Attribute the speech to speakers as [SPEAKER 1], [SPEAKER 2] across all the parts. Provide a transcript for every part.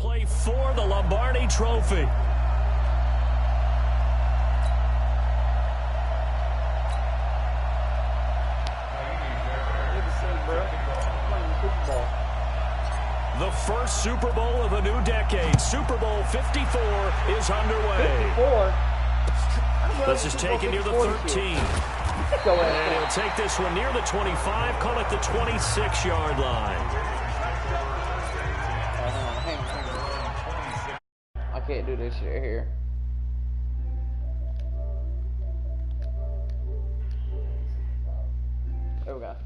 [SPEAKER 1] play for the Lombardi Trophy. The first Super Bowl of the new decade, Super Bowl 54, is underway.
[SPEAKER 2] 54?
[SPEAKER 1] This is taken near the 13. And he'll take this one near the 25, call it the 26-yard line.
[SPEAKER 2] I can't do this shit here. There we go.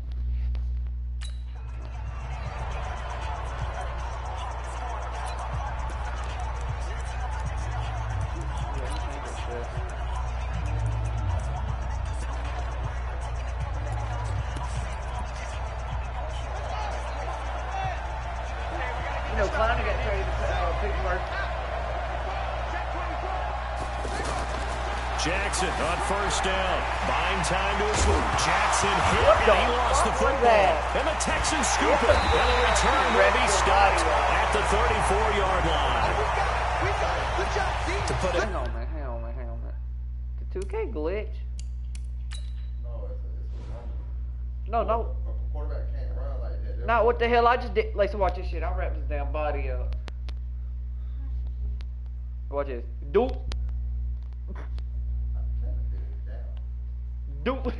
[SPEAKER 2] You know, Kleiner got traded to Pittsburgh.
[SPEAKER 1] Jackson on first down. Buying time to his move. Jackson hit, and he lost the football. And the Texans scoop it. And the return will be stopped at the 34-yard line. To put it.
[SPEAKER 2] Hang on, man. The 2K glitch? No.
[SPEAKER 3] A quarterback can't run like that.
[SPEAKER 2] No, what the hell? I just did. Listen, watch this shit. I'll wrap this damn body up. Watch this. Doop. Doop.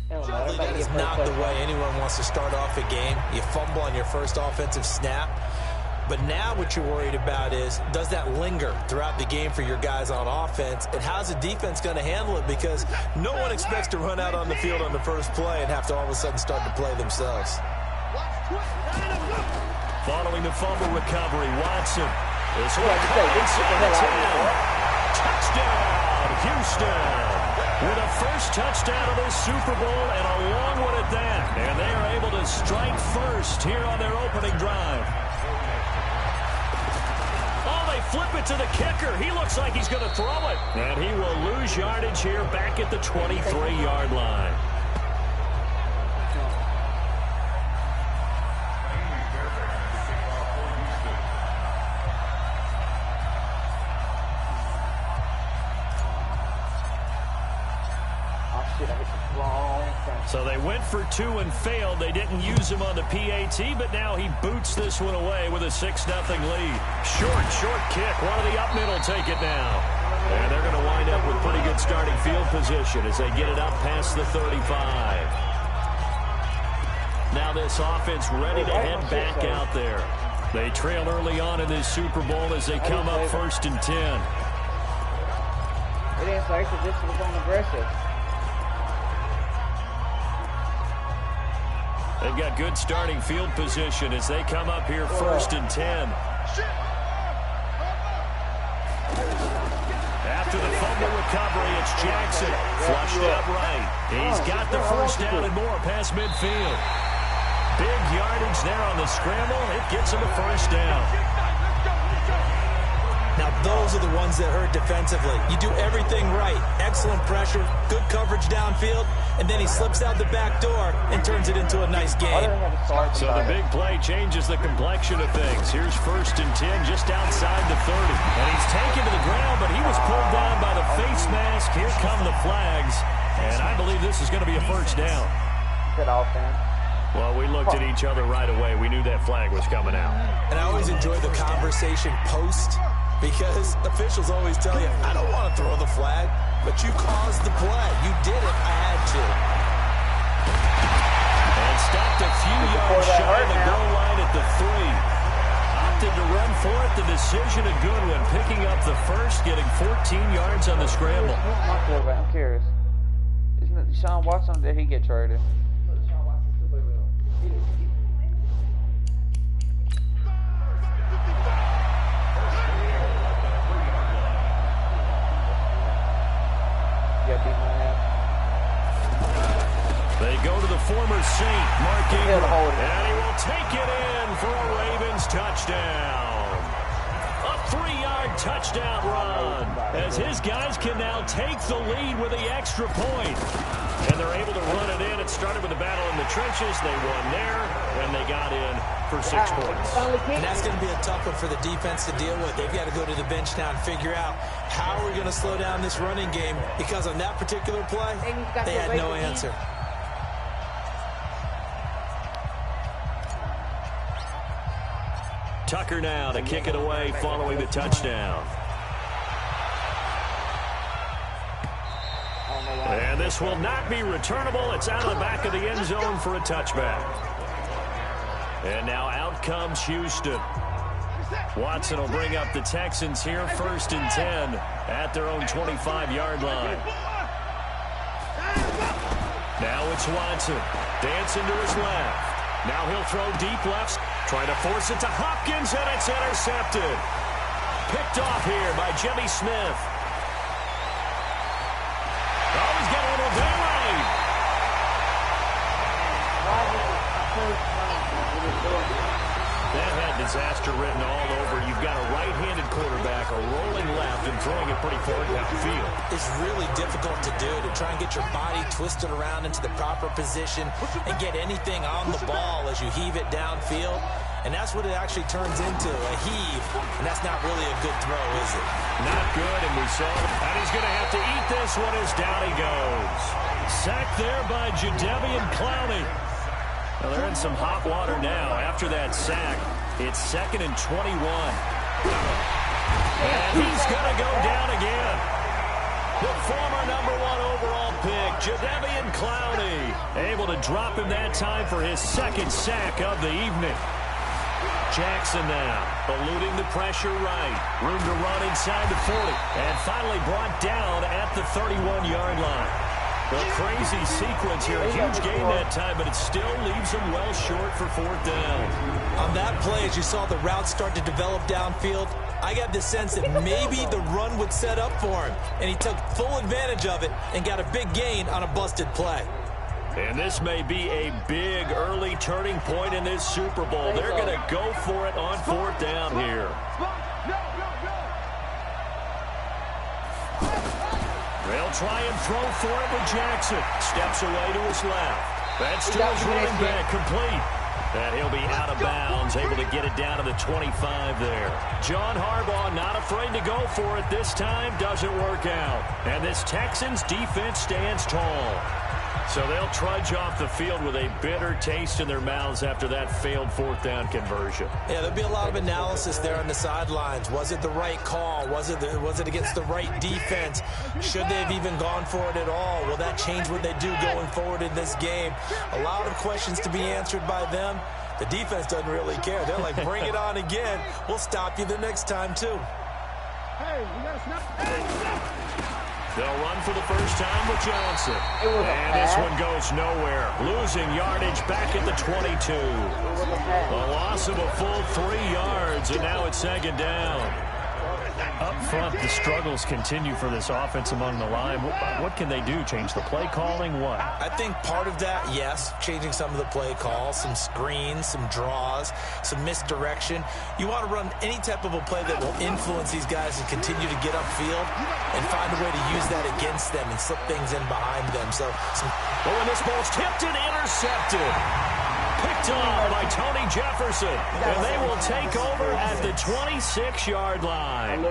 [SPEAKER 4] That is not the way anyone wants to start off a game. You fumble on your first offensive snap. But now what you're worried about is, does that linger throughout the game for your guys on offense? And how's the defense going to handle it? Because no one expects to run out on the field on the first play and have to all of a sudden start to play themselves.
[SPEAKER 1] Following the fumble recovery, Watson is inside the 10. Touchdown, Houston. With a first touchdown of this Super Bowl and a long one at that. And they are able to strike first here on their opening drive. Oh, they flip it to the kicker. He looks like he's going to throw it. And he will lose yardage here back at the 23-yard line. So they went for two and failed. They didn't use him on the PAT, but now he boots this one away with a 6-0 lead. Short kick. One of the up middle take it now. And they're going to wind up with pretty good starting field position as they get it up past the 35. Now this offense ready to head back out there. They trail early on in this Super Bowl as they come up 1st and 10.
[SPEAKER 2] It didn't say that this was on aggressive.
[SPEAKER 1] They've got good starting field position as they come up here 1st and 10. After the fumble recovery, it's Jackson. Flushed out right. He's got the first down and more past midfield. Big yardage there on the scramble. It gets him a first down.
[SPEAKER 4] Now, those are the ones that hurt defensively. You do everything right. Excellent pressure, good coverage downfield, and then he slips out the back door and turns it into a nice game.
[SPEAKER 1] So the big play changes the complexion of things. Here's 1st and 10 just outside the 30. And he's taken to the ground, but he was pulled down by the face mask. Here come the flags. And I believe this is going to be a first down.
[SPEAKER 2] Good offense.
[SPEAKER 1] Well, we looked at each other right away. We knew that flag was coming out.
[SPEAKER 4] And I always enjoy the conversation post, because officials always tell you, I don't want to throw the flag, but you caused the play. You did it. I had to.
[SPEAKER 1] And stopped a few yards shy of the goal line at the 3. Opted to run for it. The decision a good one. Picking up the first, getting 14 yards on the scramble.
[SPEAKER 2] My quarterback, I'm curious. Isn't it Deshaun Watson, or did he get traded?
[SPEAKER 1] They go to the former Saint, Mark Ingram, and he will take it in for a Ravens touchdown. A 3-yard touchdown run, as his guys can now take the lead with the extra point. And they're able to run it in. It started with a battle in the trenches. They won there, and they got in for 6 points.
[SPEAKER 4] And that's going to be a tough one for the defense to deal with. They've got to go to the bench now and figure out how we're going to slow down this running game, because on that particular play, they had no answer.
[SPEAKER 1] Tucker now to kick it away following the touchdown. And this will not be returnable. It's out of the back of the end zone for a touchback. And now out comes Houston. Watson will bring up the Texans here, 1st and 10 at their own 25-yard line. Now it's Watson. Dancing to his left. Now he'll throw deep left. Trying to force it to Hopkins, and it's intercepted. Picked off here by Jimmy Smith. Oh, he's got a little daylight. That had disaster written all over. You've got a right-handed quarterback, a rolling left, and throwing it pretty far downfield.
[SPEAKER 4] It's really difficult to do, to try and get your body twisted around into the proper position and get anything on the ball as you heave it downfield. And that's what it actually turns into, a heave. And that's not really a good throw, is it?
[SPEAKER 1] Not good, and we saw it. And he's going to have to eat this one as down he goes. Sacked there by Jadeveon Clowney. Well, they're in some hot water now. After that sack, it's 2nd and 21. And he's going to go down again. The former #1 overall pick, Jadeveon Clowney, able to drop him that time for his 2nd sack of the evening. Jackson now, eluding the pressure right. Room to run inside the 40. And finally brought down at the 31-yard line. A crazy sequence here. A huge gain that time, but it still leaves him well short for 4th down.
[SPEAKER 4] On that play, as you saw the route start to develop downfield, I got the sense that maybe the run would set up for him. And he took full advantage of it and got a big gain on a busted play.
[SPEAKER 1] And this may be a big early turning point in this Super Bowl. They're going to go for it on 4th down here. They'll try and throw for it with Jackson. Steps away to his left. That's to his running back, complete. And he'll be out of bounds, able to get it down to the 25 there. John Harbaugh not afraid to go for it this time. Doesn't work out. And this Texans defense stands tall. So they'll trudge off the field with a bitter taste in their mouths after that failed 4th down conversion.
[SPEAKER 4] Yeah, there'll be a lot of analysis there on the sidelines. Was it the right call? Was it against the right defense? Should they have even gone for it at all? Will that change what they do going forward in this game? A lot of questions to be answered by them. The defense doesn't really care. They're like, bring it on again. We'll stop you the next time, too.
[SPEAKER 5] Hey, we got to snap.
[SPEAKER 1] They'll run for the first time with Johnson. And this one goes nowhere. Losing yardage back at the 22. A loss of a full 3 yards, and now it's 2nd down. Up front, the struggles continue for this offense among the line. What can they do? Change the play calling? What?
[SPEAKER 4] I think part of that, yes, changing some of the play calls, some screens, some draws, some misdirection. You want to run any type of a play that will influence these guys and continue to get upfield and find a way to use that against them and slip things in behind them. So,
[SPEAKER 1] and this ball's tipped and intercepted. Picked off by Tony Jefferson. And they will take over at the 26-yard line.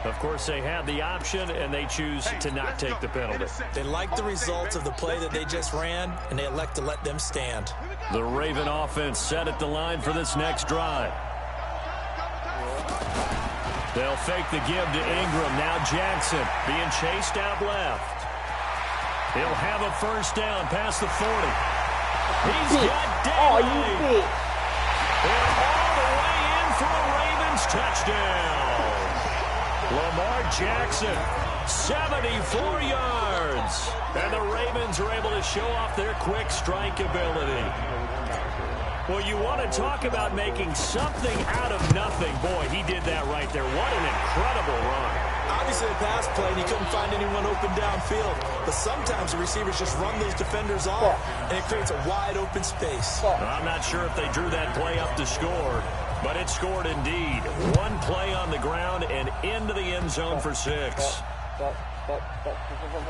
[SPEAKER 1] Of course, they had the option, and they choose to not take the penalty.
[SPEAKER 4] They like the results of the play that they just ran, and they elect to let them stand.
[SPEAKER 1] The Raven offense set at the line for this next drive. They'll fake the give to Ingram. Now Jackson being chased out left. He'll have a first down past the 40. He's got daylight. And all the way in for a Ravens touchdown. Lamar Jackson, 74 yards. And the Ravens are able to show off their quick strike ability. Well, you want to talk about making something out of nothing. Boy, he did that right there. What an incredible run.
[SPEAKER 4] Obviously, a pass play, and he couldn't find anyone open downfield. But sometimes the receivers just run those defenders off, and it creates a wide open space.
[SPEAKER 1] I'm not sure if they drew that play up to score, But it scored indeed. One play on the ground and into the end zone for 6.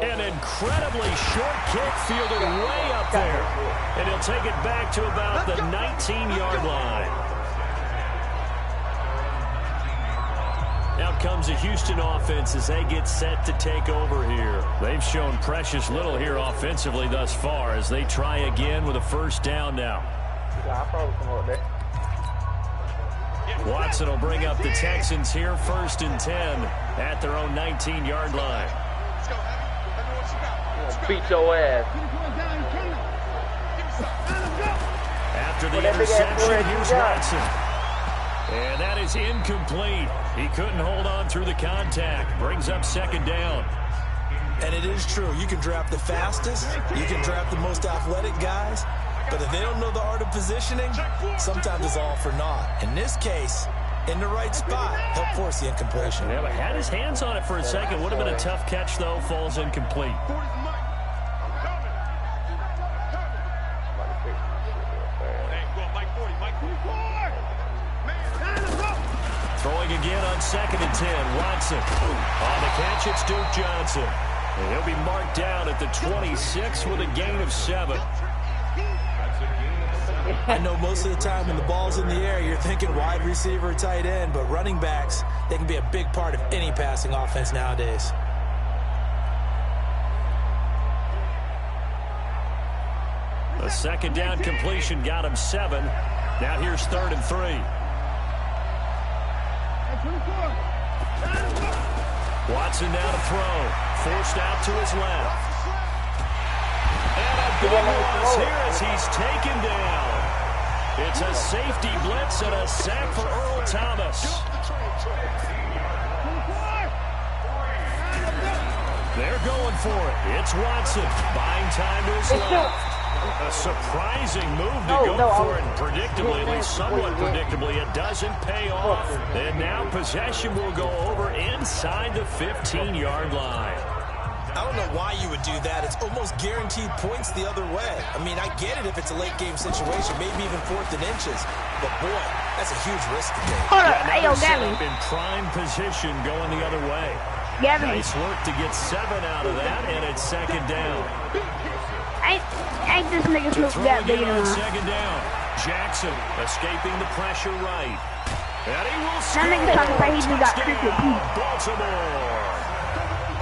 [SPEAKER 1] An incredibly short kick fielded way up there. And he'll take it back to about the 19-yard line. Out comes the Houston offense as they get set to take over here. They've shown precious little here offensively thus far as they try again with a first down now. Watson will bring up the Texans here, 1st and 10 at their own 19-yard line.
[SPEAKER 2] Beat your ass.
[SPEAKER 1] After the interception, here's Watson. And that is incomplete. He couldn't hold on through the contact. Brings up 2nd down.
[SPEAKER 4] And it is true. You can draft the fastest. You can draft the most athletic guys. But if they don't know the art of positioning, sometimes it's all for naught. In this case, in the right spot, help force the incompletion.
[SPEAKER 1] Yeah, but had his hands on it for a second. Would have been a tough catch, though. Falls incomplete. Throwing again on 2nd and 10. Watson. On the catch, it's Duke Johnson. And he'll be marked down at the 26 with a gain of 7.
[SPEAKER 4] I know most of the time when the ball's in the air, you're thinking wide receiver, tight end, but running backs, they can be a big part of any passing offense nowadays.
[SPEAKER 1] A 2nd down completion got him 7. Now here's 3rd and 3. Watson now to throw. Forced out to his left. And a big loss here as he's taken down. It's a safety blitz and a sack for Earl Thomas. They're going for it. It's Watson buying time to his left. A surprising move to go for it. Predictably, at least somewhat predictably, it doesn't pay off. And now possession will go over inside the 15-yard line.
[SPEAKER 4] I don't know why you would do that. It's almost guaranteed points the other way. I mean, I get it if it's a late-game situation, maybe even 4th and inches. But, boy, that's a huge risk to take.
[SPEAKER 6] Hold up. Hey, yo, Gavin.
[SPEAKER 1] In prime position going the other way.
[SPEAKER 6] Gavin.
[SPEAKER 1] Nice work to get 7 out of that, and it's 2nd down.
[SPEAKER 6] Ain't this nigga Snoop that big
[SPEAKER 1] on
[SPEAKER 6] enough?
[SPEAKER 1] 2nd down. Jackson escaping the pressure right. And he will score.
[SPEAKER 6] That nigga trying to say he just got cricket too.
[SPEAKER 1] Baltimore.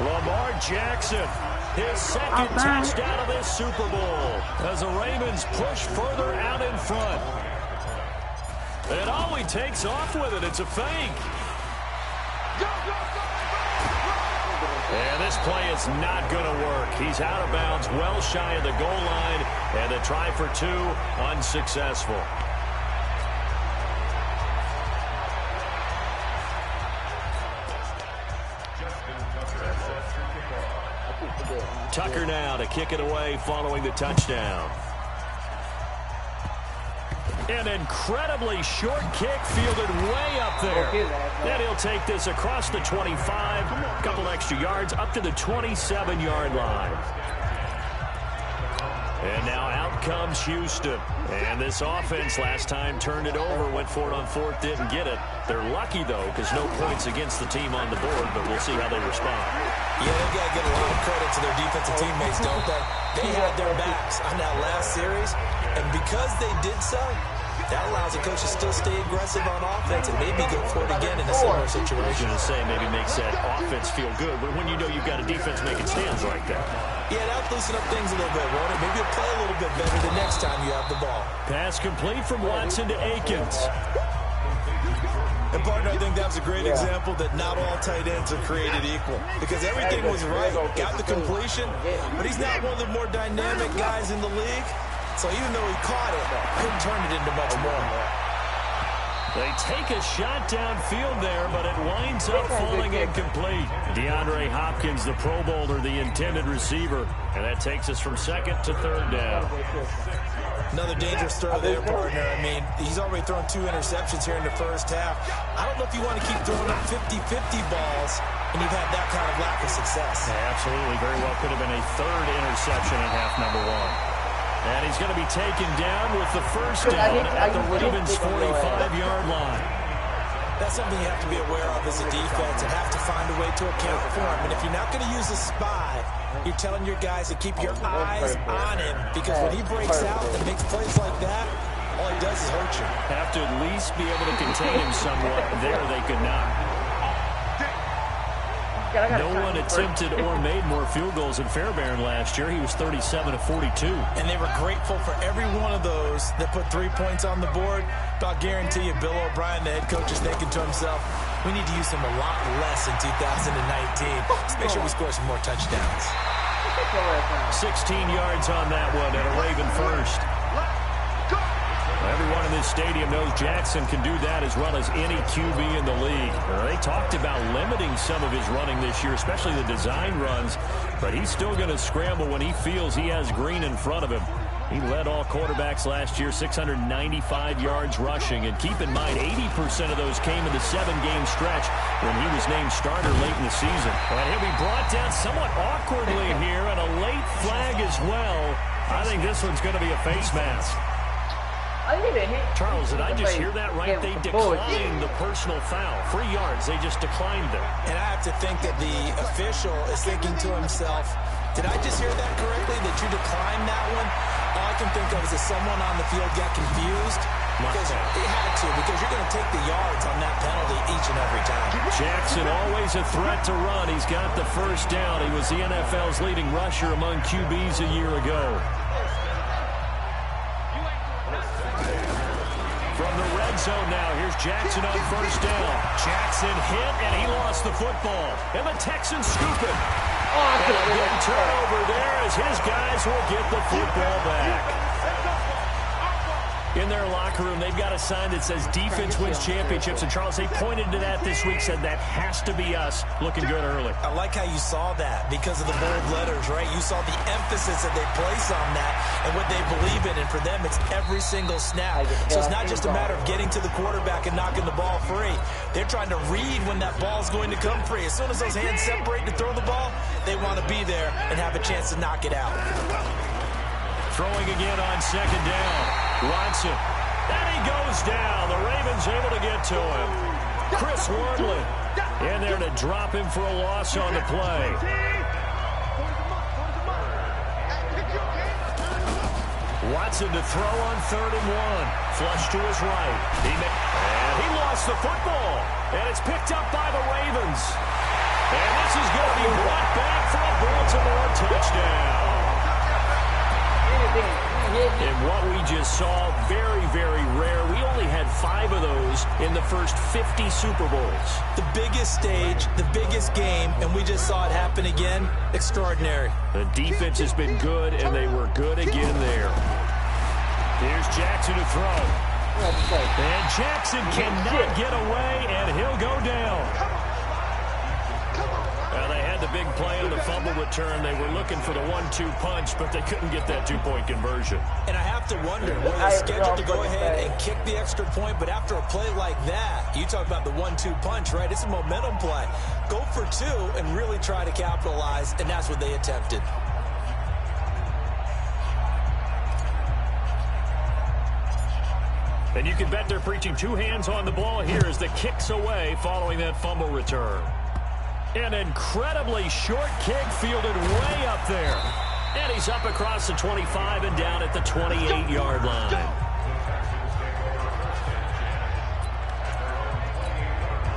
[SPEAKER 1] Lamar Jackson, his 2nd touchdown of this Super Bowl as the Ravens push further out in front. And all he takes off with it, it's a fake. And this play is not going to work. He's out of bounds, well shy of the goal line, and the try for 2 unsuccessful. Tucker now to kick it away following the touchdown. An incredibly short kick fielded way up there. Then he'll take this across the 25, a couple extra yards up to the 27-yard line. And now out comes Houston. And this offense last time turned it over, went for it on 4th, didn't get it. They're lucky, though, because no points against the team on the board, but we'll see how they respond.
[SPEAKER 4] Yeah, they've got to get a lot of credit to their defensive teammates, don't they? They had their backs on that last series, and because they did so, that allows the coach to still stay aggressive on offense and maybe go for it again in a similar situation.
[SPEAKER 1] I was going to say maybe makes that offense feel good, but when you know you've got a defense making stands like that. Yeah, that'll loosen up things a little bit, won't it? Maybe you'll play a little bit better the next time you have the ball. Pass complete from Watson to Akins.
[SPEAKER 4] And, partner, I think that was a great example that not all tight ends are created equal. Because everything was right, got the completion, but he's not one of the more dynamic guys in the league. So even though he caught it, couldn't turn it into much more.
[SPEAKER 1] They take a shot downfield there, but it winds up falling incomplete. DeAndre Hopkins, the Pro Bowler, the intended receiver. And that takes us from 2nd to 3rd down.
[SPEAKER 4] Another dangerous throw there, partner. I mean, he's already thrown 2 interceptions here in the first half. I don't know if you want to keep throwing up 50-50 balls and you've had that kind of lack of success.
[SPEAKER 1] Yeah, absolutely. Very well could have been a 3rd interception in half number 1. And he's going to be taken down with the first down at the Ravens' 45-yard line.
[SPEAKER 4] That's something you have to be aware of as a defense and have to find a way to account for him. And if you're not going to use a spy, you're telling your guys to keep your eyes on him, because when he breaks out and makes plays like that, all he does is hurt you.
[SPEAKER 1] Have to at least be able to contain him somewhat. There they could not. No one attempted or made more field goals than Fairbairn last year. He was 37 of 42.
[SPEAKER 4] And they were grateful for every one of those that put 3 points on the board. But I'll guarantee you, Bill O'Brien, the head coach, is thinking to himself, we need to use him a lot less in 2019. Let's make sure we score some more touchdowns.
[SPEAKER 1] 16 yards on that one and a Raven first. Everyone in this stadium knows Jackson can do that as well as any QB in the league. They talked about limiting some of his running this year, especially the design runs, but he's still going to scramble when he feels he has green in front of him. He led all quarterbacks last year, 695 yards rushing, and keep in mind 80% of those came in the 7-game stretch when he was named starter late in the season. And he'll be brought down somewhat awkwardly here, and a late flag as well. I think this one's going to be a face mask. Charles, did I just hear that right? They declined the personal foul. 3 yards, they just declined it.
[SPEAKER 4] And I have to think that the official is thinking to himself, did I just hear that correctly, that you declined that one? All I can think of is that someone on the field got confused. Because it had to, because you're going to take the yards on that penalty each and every time.
[SPEAKER 1] Jackson always a threat to run. He's got the first down. He was the NFL's leading rusher among QBs a year ago. From the red zone now, here's Jackson on first down. Jackson hit, and he lost the football. And the Texans scoop it. And a big turnover there as his guys will get the football back. In their locker room, they've got a sign that says defense wins championships. And, Charles, they pointed to that this week, said that has to be us. Looking good early.
[SPEAKER 4] I like how you saw that because of the bold letters, right? You saw the emphasis that they place on that and what they believe in. And for them, it's every single snap. So it's not just a matter of getting to the quarterback and knocking the ball free. They're trying to read when that ball's going to come free. As soon as those hands separate to throw the ball, they want to be there and have a chance to knock it out.
[SPEAKER 1] Throwing again on second down. Watson. And he goes down. The Ravens able to get to him. Chris Wormley in there to drop him for a loss on the play. Watson to throw on 3rd and 1. Flush to his right. And he lost the football. And it's picked up by the Ravens. And this is going to be brought back for a Baltimore touchdown. And what we just saw, very, very rare. We only had 5 of those in the first 50 Super Bowls.
[SPEAKER 4] The biggest stage, the biggest game, and we just saw it happen again. Extraordinary.
[SPEAKER 1] The defense has been good, and they were good again there. Here's Jackson to throw. And Jackson cannot get away, and he'll go down. They had the big play on the fumble return. They were looking for the 1-2 punch, but they couldn't get that 2-point conversion.
[SPEAKER 4] And I have to wonder, were they scheduled to go ahead and kick the extra point, but after a play like that, you talk about the 1-2 punch, right? It's a momentum play. Go for 2 and really try to capitalize, and that's what they attempted.
[SPEAKER 1] And you can bet they're preaching 2 hands on the ball here as the kick's away following that fumble return. An incredibly short kick fielded way up there. And he's up across the 25 and down at the 28-yard line.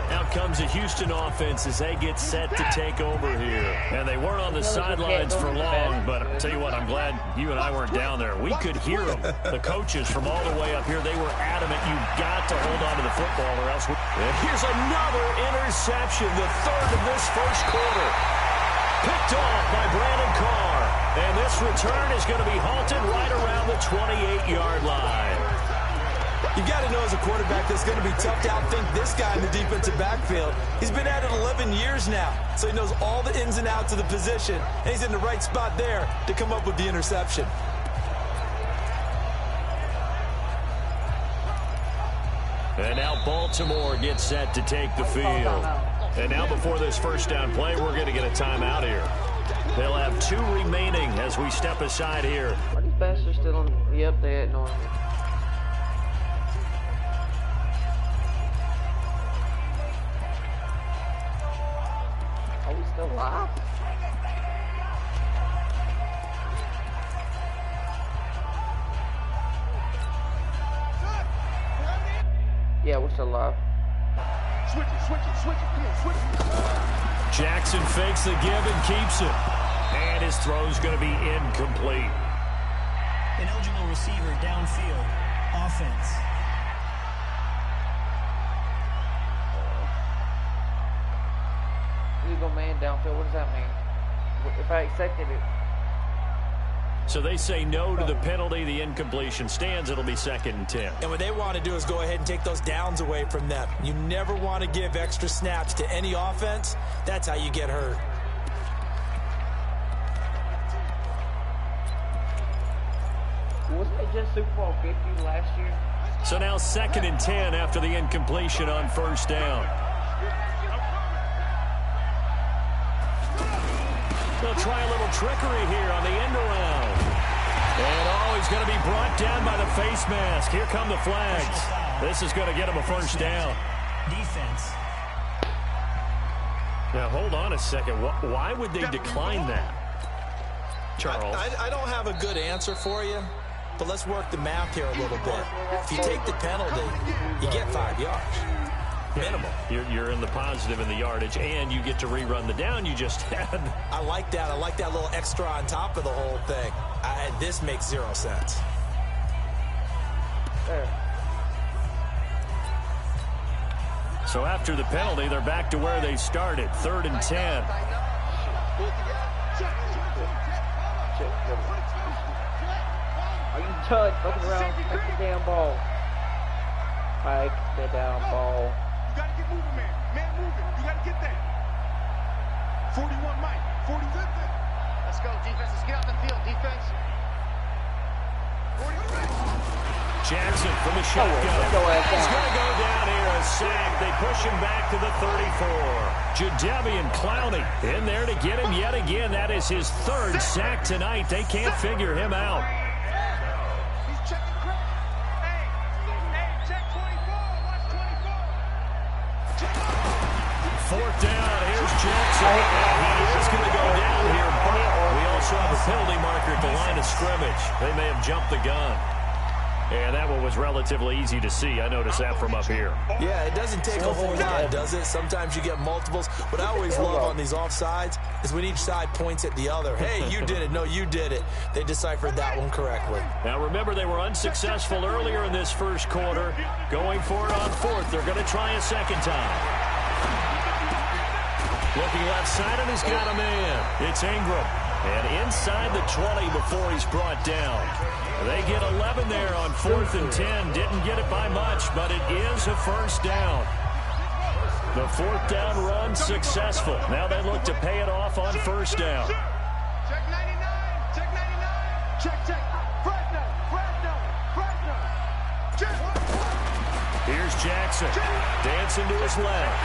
[SPEAKER 1] Out comes the Houston offense as they get set to take over here. And they weren't on the sidelines for long, but I'll tell you what, I'm glad you and I weren't down there. We could hear them. The coaches from all the way up here, they were adamant, you've got to hold on to the football or else. And here's another interception, the 3rd of this first quarter. Picked off by Brandon Carr. And this return is going to be halted right around the 28-yard line.
[SPEAKER 4] You've got to know as a quarterback that's going to be tough to outthink this guy in the defensive backfield. He's been at it 11 years now, so he knows all the ins and outs of the position, and he's in the right spot there to come up with the interception.
[SPEAKER 1] And now Baltimore gets set to take the field. And now before this first down play, we're going to get a timeout here. They'll have 2 remaining as we step aside here.
[SPEAKER 2] bastards still on? Yep, they at normal. Are we still live? Yeah, we're still live.
[SPEAKER 5] Switch it, come on, switch it.
[SPEAKER 1] Jackson fakes the give and keeps it. And his throw's going to be incomplete.
[SPEAKER 7] An eligible receiver downfield. Offense.
[SPEAKER 2] Legal man downfield. What does that mean? If I accepted it.
[SPEAKER 1] So they say no to the penalty. The incompletion stands. It'll be 2nd and 10.
[SPEAKER 4] And what they want to do is go ahead and take those downs away from them. You never want to give extra snaps to any offense. That's how you get hurt.
[SPEAKER 2] Wasn't it just Super Bowl 50 last year?
[SPEAKER 1] So now 2nd and 10 after the incompletion on 1st down. They'll try a little trickery here on the end around. And he's going to be brought down by the face mask. Here come the flags. This is going to get him a 1st down.
[SPEAKER 7] Defense.
[SPEAKER 1] Now, hold on a second. Why would they decline that? Charles?
[SPEAKER 4] I don't have a good answer for you, but let's work the math here a little bit. If you take the penalty, you get 5 yards. Minimum.
[SPEAKER 1] You're in the positive in the yardage, and you get to rerun the down you just had.
[SPEAKER 4] I like that. I like that little extra on top of the whole thing. This makes 0 sense.
[SPEAKER 2] There.
[SPEAKER 1] So after the penalty, they're back to where they started. 3rd and 10.
[SPEAKER 2] Are you done fucking around? Take the damn ball. Take the down ball.
[SPEAKER 5] You gotta get moving, man. Man moving. You gotta get that. 41, Mike. 40.
[SPEAKER 8] Let's go, defense. Let's get out the field, defense.
[SPEAKER 5] 40.
[SPEAKER 1] Jackson from the shotgun. He's going to go down here, a sack. They push him back to the 34. Jadeveon Clowney in there to get him yet again. That is his 3rd sack tonight. They can't figure him out.
[SPEAKER 5] He's checking crack. Hey, check 24. Watch 24.
[SPEAKER 1] 4th down. Here's Jackson. He is going to go down here, but we also have a penalty marker at the line of scrimmage. They may have jumped the gun. And that one was relatively easy to see. I noticed that from up here.
[SPEAKER 4] Yeah, it doesn't take a whole lot, does it? Sometimes you get multiples. What I always love on these offsides is when each side points at the other. Hey, you did it. No, you did it. They deciphered that one correctly.
[SPEAKER 1] Now, remember, they were unsuccessful earlier in this 1st quarter. Going for it on 4th. They're going to try a 2nd time. Looking left side, and he's got a man. It's Ingram. And inside the 20 before he's brought down. They get 11 there on 4th and 10. Didn't get it by much, but it is a 1st down. The 4th down run successful. Now they look to pay it off on 1st down.
[SPEAKER 5] Check 99. Check 99. Check. Fresno. Check.
[SPEAKER 1] Here's Jackson. Dancing to his left.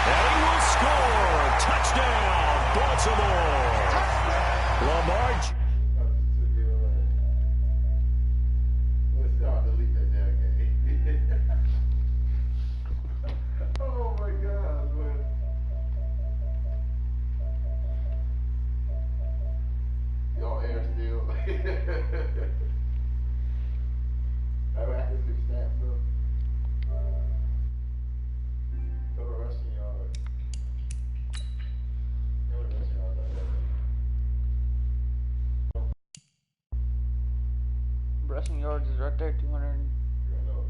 [SPEAKER 1] And he will score. Touchdown, Baltimore. Lamar.
[SPEAKER 3] Delete that damn game. Oh my God, man. Y'all air still. I have to do snap though. Go to rushing yard. Go to rushing yard.
[SPEAKER 2] Rushing yards is right there, 200.
[SPEAKER 3] I know.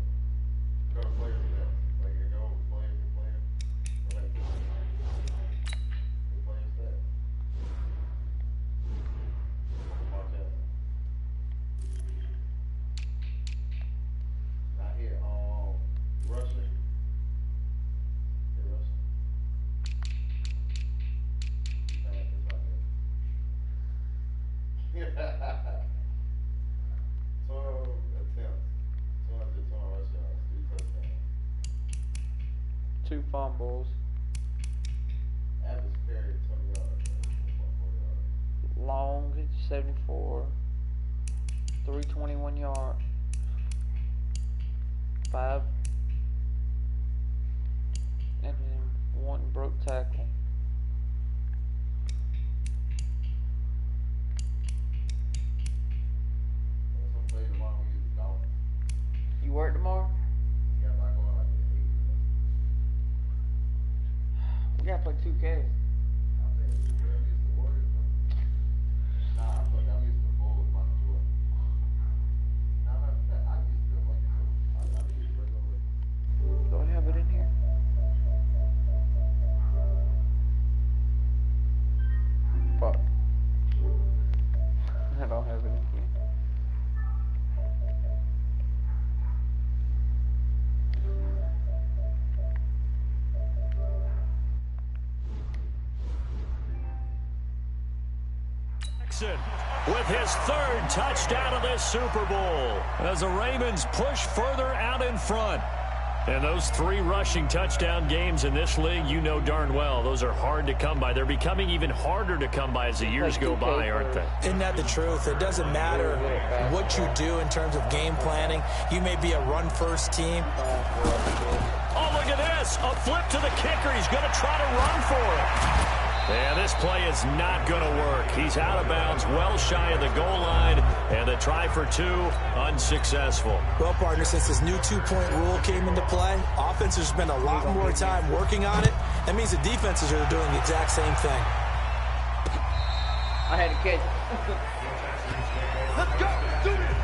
[SPEAKER 3] Go to play with them. Like you go play. Like you're playing stat. Martell. Not here. Rushing. Hey, Rushing. Yeah. 12 attempts, 200 rush yards, 3 touchdowns.
[SPEAKER 2] 2 fumbles.
[SPEAKER 3] Average carry 20 yards, 4 yards.
[SPEAKER 2] Long, 74. 321 yards. 5 and then 1 broke tackle. You work tomorrow? We gotta play 2K. Do I have it in here? Fuck. I don't have it in here.
[SPEAKER 1] With his 3rd touchdown of this Super Bowl as the Ravens push further out in front. And those 3 rushing touchdown games in this league, you know darn well, those are hard to come by. They're becoming even harder to come by as the years go by, aren't they?
[SPEAKER 4] Isn't that the truth? It doesn't matter what you do in terms of game planning. You may be a run-first team.
[SPEAKER 1] Oh, look at this. A flip to the kicker. He's going to try to run for it. And this play is not going to work. He's out of bounds, well shy of the goal line, and the try for 2, unsuccessful.
[SPEAKER 4] Well, partner, since this new 2-point rule came into play, offenses spend a lot more time working on it. That means the defenses are doing the exact same thing.
[SPEAKER 2] I had to catch it.
[SPEAKER 5] Let's go. Do this.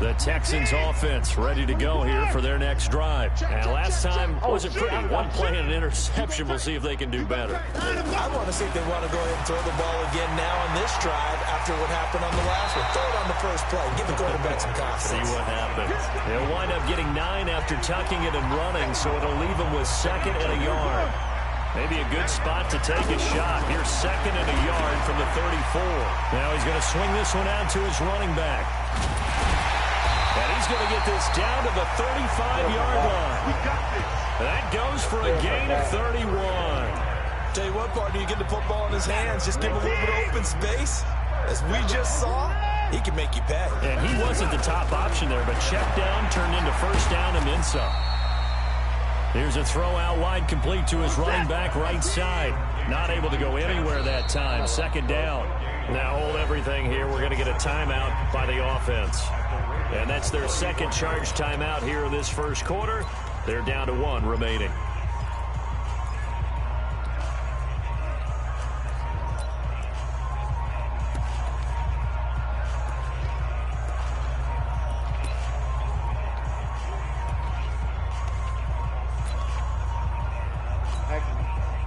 [SPEAKER 1] The Texans offense ready to go here for their next drive. And last time wasn't pretty. 1 play and an interception. We'll see if they can do better.
[SPEAKER 4] I want to see if they want to go ahead and throw the ball again now on this drive after what happened on the last one. Throw it on the first play. Give the quarterback some confidence.
[SPEAKER 1] See what happens. They'll wind up getting 9 after tucking it and running, so it'll leave them with 2nd and a yard. Maybe a good spot to take a shot. Here's 2nd and a yard from the 34. Now he's going to swing this one out to his running back. And he's going to get this down to the 35-yard line. That goes for a gain of 31.
[SPEAKER 4] Tell you what, partner, you get the football in his hands, just give him a little bit of open space. As we just saw, he can make you pay.
[SPEAKER 1] And he wasn't the top option there, but check down turned into 1st down and then some. Here's a throw out wide, complete to his running back right side. Not able to go anywhere that time. 2nd down. Now hold everything here. We're going to get a timeout by the offense. And that's their 2nd charge timeout here in this 1st quarter. They're down to 1 remaining.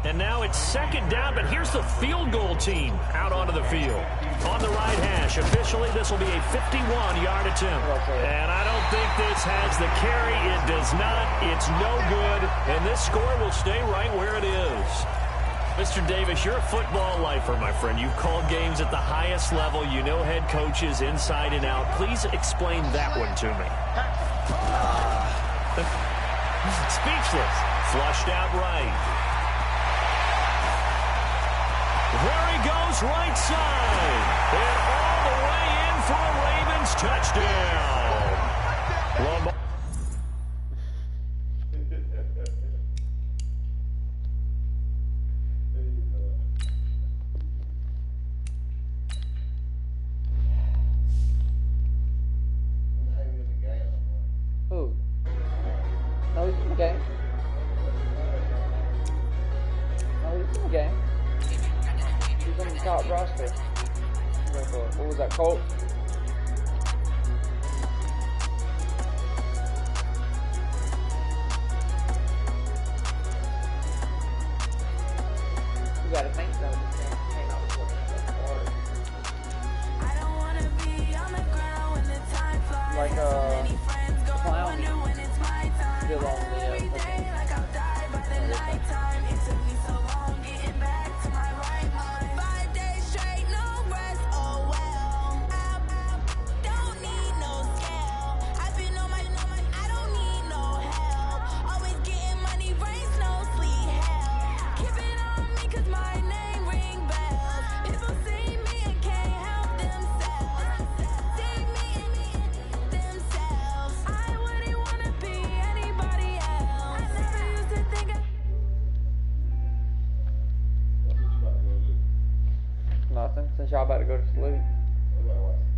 [SPEAKER 1] And now it's 2nd down, but here's the field goal team out onto the field. On the right hash, officially this will be a 51-yard attempt. And I don't think this has the carry. It does not. It's no good. And this score will stay right where it is. Mr. Davis, you're a football lifer, my friend. You've called games at the highest level. You know head coaches inside and out. Please explain that one to me. Speechless. Flushed out right. There he goes, right side. And all the way in for a Ravens touchdown. Lamar.
[SPEAKER 2] Who? No, he's in the game. No, he's in the game. He's on the top roster. What was that, Colt? You gotta think though. Like Clown still on the something since y'all about to go to sleep.
[SPEAKER 3] What about watching